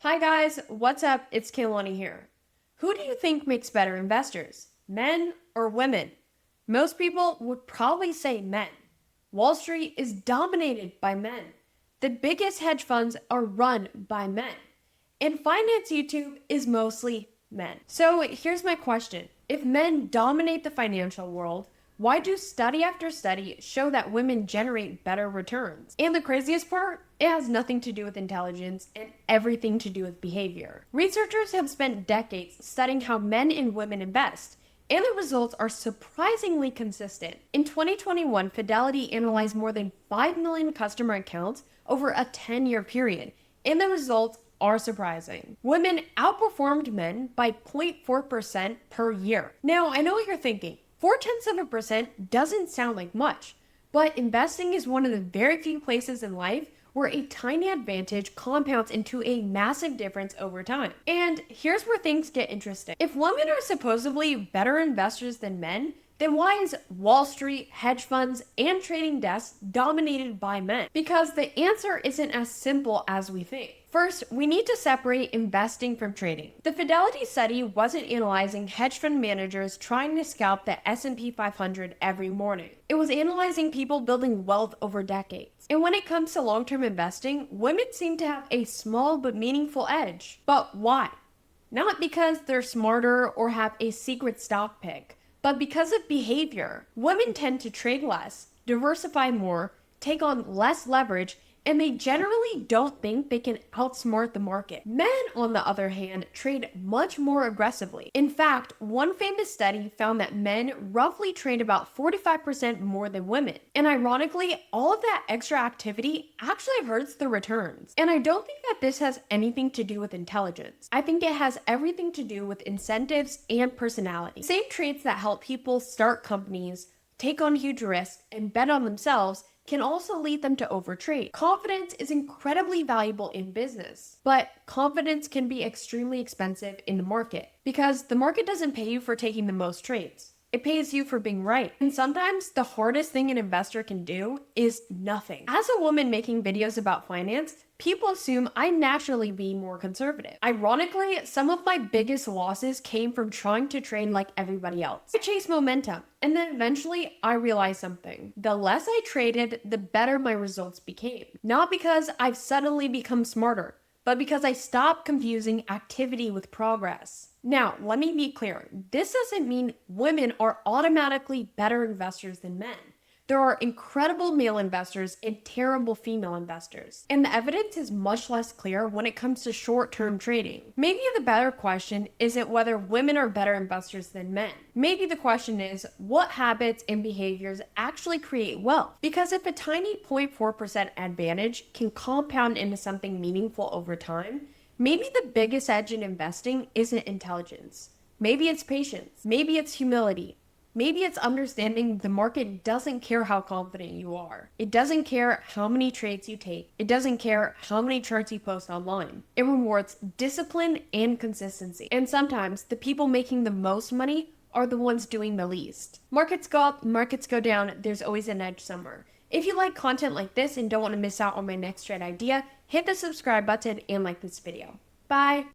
Hi guys, what's up? It's Kaylani here. Who do you think makes better investors? Men or women? Most people would probably say men. Wall Street is dominated by men. The biggest hedge funds are run by men. And finance YouTube is mostly men. So here's my question. If men dominate the financial world, why do study after study show that women generate better returns? And the craziest part, it has nothing to do with intelligence and everything to do with behavior. Researchers have spent decades studying how men and women invest, and the results are surprisingly consistent. In 2021, Fidelity analyzed more than 5 million customer accounts over a 10-year period, and the results are surprising. Women outperformed men by 0.4% per year. Now, I know what you're thinking. 0.4% doesn't sound like much, but investing is one of the very few places in life where a tiny advantage compounds into a massive difference over time. And here's where things get interesting. If women are supposedly better investors than men, then why is Wall Street, hedge funds, and trading desks dominated by men? Because the answer isn't as simple as we think. First, we need to separate investing from trading. The Fidelity study wasn't analyzing hedge fund managers trying to scalp the S&P 500 every morning. It was analyzing people building wealth over decades. And when it comes to long-term investing, women seem to have a small but meaningful edge. But why? Not because they're smarter or have a secret stock pick, but because of behavior. Women tend to trade less, diversify more, take on less leverage, and they generally don't think they can outsmart the market. Men, on the other hand, trade much more aggressively. In fact, one famous study found that men roughly trade about 45% more than women. And ironically, all of that extra activity actually hurts the returns. And I don't think that this has anything to do with intelligence. I think it has everything to do with incentives and personality. Same traits that help people start companies, take on huge risks, and bet on themselves can also lead them to overtrade. Confidence is incredibly valuable in business, but confidence can be extremely expensive in the market because the market doesn't pay you for taking the most trades. It pays you for being right. And sometimes the hardest thing an investor can do is nothing. As a woman making videos about finance, people assume I naturally be more conservative. Ironically, some of my biggest losses came from trying to trade like everybody else. I chased momentum, and then eventually I realized something. The less I traded, the better my results became. Not because I've suddenly become smarter, but because I stopped confusing activity with progress. Now, let me be clear. This doesn't mean women are automatically better investors than men. There are incredible male investors and terrible female investors. And the evidence is much less clear when it comes to short-term trading. Maybe the better question isn't whether women are better investors than men. Maybe the question is, what habits and behaviors actually create wealth? Because if a tiny 0.4% advantage can compound into something meaningful over time, maybe the biggest edge in investing isn't intelligence. Maybe it's patience. Maybe it's humility. Maybe it's understanding the market doesn't care how confident you are. It doesn't care how many trades you take. It doesn't care how many charts you post online. It rewards discipline and consistency. And sometimes the people making the most money are the ones doing the least. Markets go up, markets go down. There's always an edge somewhere. If you like content like this and don't want to miss out on my next trade idea, hit the subscribe button and like this video. Bye.